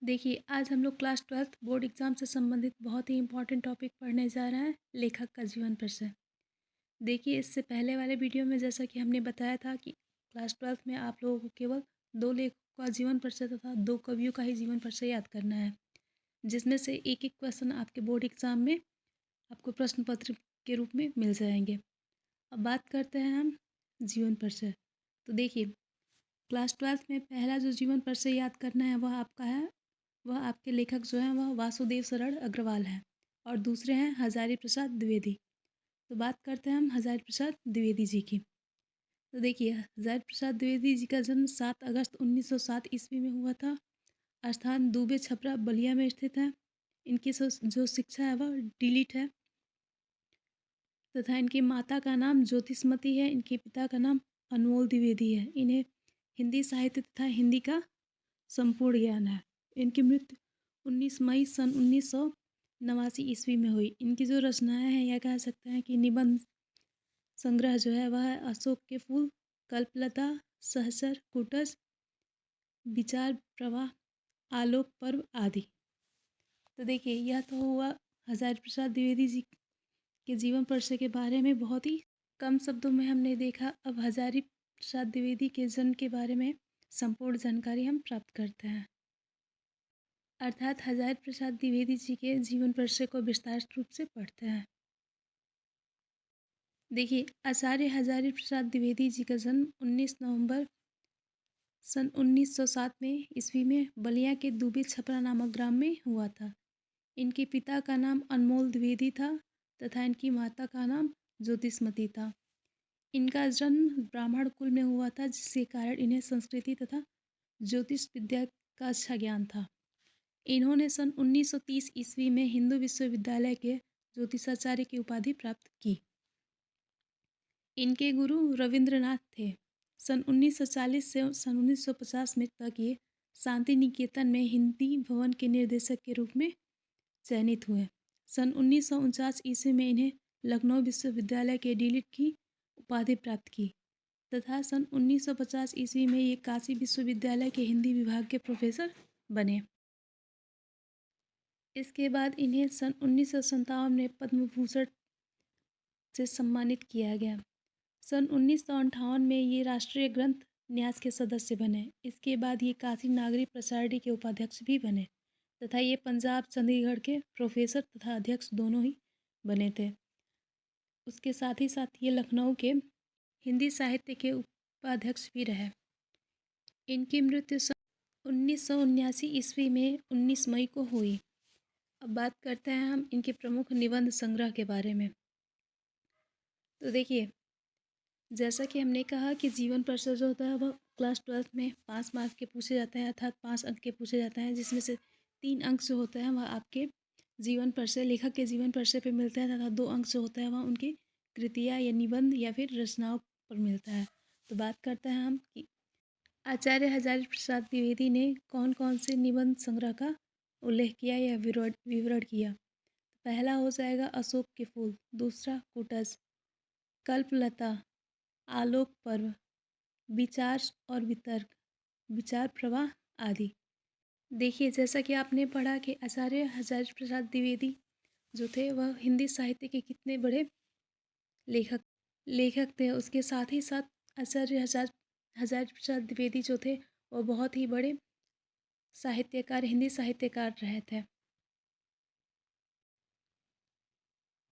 देखिए, आज हम लोग क्लास 12th बोर्ड एग्ज़ाम से संबंधित बहुत ही इम्पोर्टेंट टॉपिक पढ़ने जा रहे हैं, लेखक का जीवन परिचय। देखिए, इससे पहले वाले वीडियो में जैसा कि हमने बताया था कि क्लास 12th में आप लोगों को केवल 2 लेखकों का जीवन परिचय तथा 2 कवियों का ही जीवन परिचय याद करना है, जिसमें से एक-एक क्वेश्चन आपके बोर्ड एग्ज़ाम में आपको प्रश्न पत्र के रूप में मिल जाएँगे। अब बात करते हैं हम जीवन परिचय। तो देखिए, क्लास 12th में पहला जो जीवन परिचय याद करना है वह आपका है, वह आपके लेखक जो हैं वह वासुदेव शरण अग्रवाल हैं और दूसरे हैं हजारी प्रसाद द्विवेदी। तो बात करते हैं हम हजारी प्रसाद द्विवेदी जी की। तो देखिए, हजारी प्रसाद द्विवेदी जी का जन्म 7 अगस्त 1907 ईस्वी में हुआ था। स्थान दुबे छपरा बलिया में स्थित है। इनकी जो शिक्षा है वह डीलिट है तथा इनकी माता का नाम ज्योतिषमती है। इनके पिता का नाम अनमोल द्विवेदी है। इन्हें हिंदी साहित्य तथा हिंदी का संपूर्ण ज्ञान है। इनकी मृत्यु 19 मई सन 1989 ईस्वी में हुई। इनकी जो रचनाएं हैं या कह सकते हैं कि निबंध संग्रह जो है वह है अशोक के फूल, कल्पलता, सहचर, कुटज, विचार प्रवाह, आलोक पर्व आदि। तो देखिए, यह तो हुआ हजारी प्रसाद द्विवेदी जी के जीवन परिचय के बारे में बहुत ही कम शब्दों में हमने देखा। अब हजारी प्रसाद द्विवेदी के जन्म के बारे में संपूर्ण जानकारी हम प्राप्त करते हैं, अर्थात हजारी प्रसाद द्विवेदी जी के जीवन परिचय को विस्तार रूप से पढ़ते हैं। देखिए, आचार्य हजारी प्रसाद द्विवेदी जी का जन्म 19 नवंबर सन 1907 में ईस्वी में बलिया के दुबे छपरा नामक ग्राम में हुआ था। इनके पिता का नाम अनमोल द्विवेदी था तथा इनकी माता का नाम ज्योतिषमती था। इनका जन्म ब्राह्मण कुल में हुआ था, जिसके कारण इन्हें संस्कृति तथा ज्योतिष विद्या का अच्छा ज्ञान था। इन्होंने सन 1930 ईस्वी में हिंदू विश्वविद्यालय के ज्योतिषाचार्य की उपाधि प्राप्त की। इनके गुरु रविंद्रनाथ थे। सन 1940 से सन 1950 में तक ये शांति निकेतन में हिंदी भवन के निर्देशक के रूप में चयनित हुए। सन 1949 ईस्वी में इन्हें लखनऊ विश्वविद्यालय के डीलिट की उपाधि प्राप्त की तथा सन 1950 ईस्वी में ये काशी विश्वविद्यालय के हिंदी विभाग के प्रोफेसर बने। इसके बाद इन्हें सन 1957 में पद्म भूषण से सम्मानित किया गया। सन 1958 में ये राष्ट्रीय ग्रंथ न्यास के सदस्य बने। इसके बाद ये काशी नागरी प्रचारणी के उपाध्यक्ष भी बने तथा ये पंजाब चंडीगढ़ के प्रोफेसर तथा अध्यक्ष दोनों ही बने थे। उसके साथ ही साथ ये लखनऊ के हिंदी साहित्य के उपाध्यक्ष भी रहे। इनकी मृत्यु सन 1979 ईस्वी में 19 मई को हुई। अब बात करते हैं हम इनके प्रमुख निबंध संग्रह के बारे में। तो देखिए, जैसा कि हमने कहा कि जीवन परिचय जो होता है वह क्लास 12th में 5 मार्क्स के पूछे जाते हैं, अर्थात 5 अंक के पूछे जाते हैं, जिसमें से 3 अंक जो होते हैं वह आपके जीवन परिचय, लेखक के जीवन परिचय पे मिलते हैं तथा 2 अंक जो होता है वह उनकी कृतियाँ या निबंध या फिर रचनाओं पर मिलता है। तो बात करते हैं हम कि आचार्य हजारी प्रसाद द्विवेदी ने कौन कौन से निबंध संग्रह का उल्लेख किया या विवरण किया। पहला हो जाएगा अशोक के फूल, दूसरा कुटज, कल्पलता, आलोक पर्व, विचार और वितर्क, विचार प्रवाह आदि। देखिए, जैसा कि आपने पढ़ा कि आचार्य हजारी प्रसाद द्विवेदी जो थे वह हिंदी साहित्य के कितने बड़े लेखक लेखक थे। उसके साथ ही साथ आचार्य हजारी प्रसाद द्विवेदी जो थे वह बहुत ही बड़े साहित्यकार, हिंदी साहित्यकार रहे थे।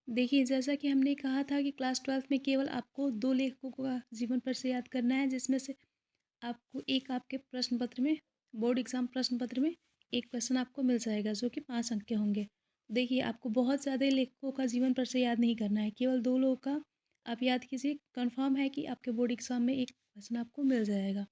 देखिए, जैसा कि हमने कहा था कि क्लास 12th में केवल आपको 2 लेखकों का जीवन परिचय याद करना है, जिसमें से आपको एक आपके प्रश्न पत्र में, बोर्ड एग्ज़ाम प्रश्न पत्र में एक क्वेश्चन आपको मिल जाएगा जो कि 5 अंक के होंगे। देखिए, आपको बहुत ज़्यादा लेखकों का जीवन परिचय याद नहीं करना है, केवल 2 लोगों का आप याद कीजिए। कन्फर्म है कि आपके बोर्ड एग्ज़ाम में एक क्वेश्चन आपको मिल जाएगा।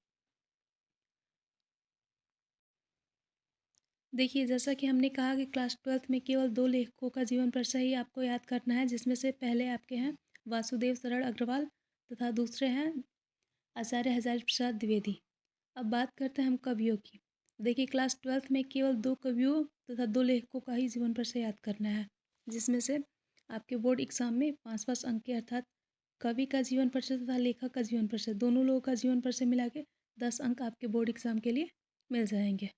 देखिए, जैसा कि हमने कहा कि क्लास 12th में केवल 2 लेखकों का जीवन परिचय ही आपको याद करना है, जिसमें से पहले आपके हैं वासुदेव शरण अग्रवाल तथा दूसरे हैं आचार्य हजारी प्रसाद द्विवेदी। अब बात करते हैं हम कवियों की। देखिए, क्लास 12th में केवल 2 कवियों तथा 2 लेखकों का ही जीवन परिचय याद करना है, जिसमें से आपके बोर्ड एग्ज़ाम में 5-5 अंक के, अर्थात कवि का जीवन परिचय तथा लेखक का जीवन परिचय, दोनों लोगों का जीवन परिचय मिला के 10 अंक आपके बोर्ड एग्ज़ाम के लिए मिल जाएंगे।